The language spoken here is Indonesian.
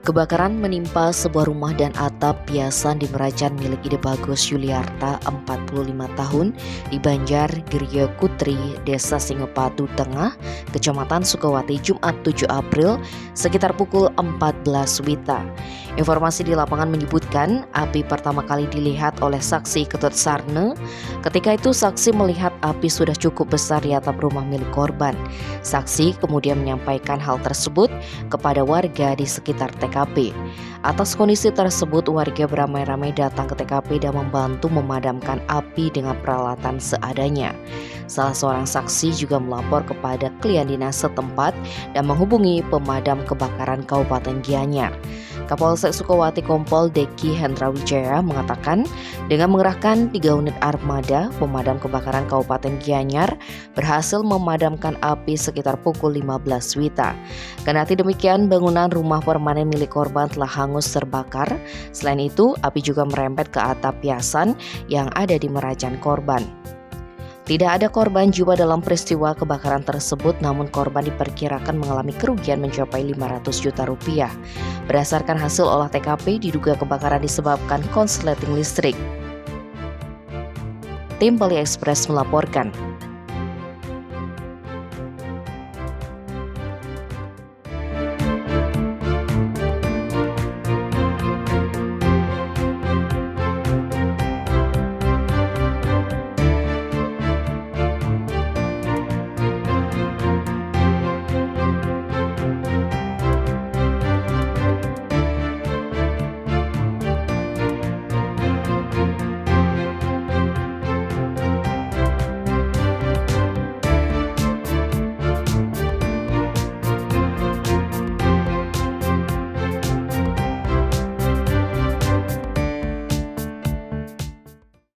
Kebakaran menimpa sebuah rumah dan atap biasan di Merajan milik Ide Bagus Yuliarta, 45 tahun, di Banjar Girya Kutri, Desa Singepadu Tengah, Kecamatan Sukawati, Jumat 7 April, sekitar pukul 14 WITA. Informasi di lapangan menyebutkan api pertama kali dilihat oleh saksi Ketut Sarne. Ketika itu saksi melihat api sudah cukup besar di atap rumah milik korban. Saksi kemudian menyampaikan hal tersebut kepada warga di sekitar TKP. Atas kondisi tersebut, warga beramai-ramai datang ke TKP dan membantu memadamkan api dengan peralatan seadanya. Salah seorang saksi juga melapor kepada klien dinas setempat dan menghubungi pemadam kebakaran Kabupaten Gianyar. Kapolsek Sukawati Kompol Deki Hendra Wijaya mengatakan dengan mengerahkan 3 unit armada, pemadam kebakaran Kabupaten Gianyar berhasil memadamkan api sekitar pukul 15 WITA. Kendati demikian, bangunan rumah permanen milik korban telah hangus terbakar. Selain itu, api juga merembet ke atap piasan yang ada di Merajan korban. Tidak ada korban jiwa dalam peristiwa kebakaran tersebut, namun korban diperkirakan mengalami kerugian mencapai 500 juta rupiah. Berdasarkan hasil olah TKP, diduga kebakaran disebabkan konsleting listrik. Tim Bali Express melaporkan.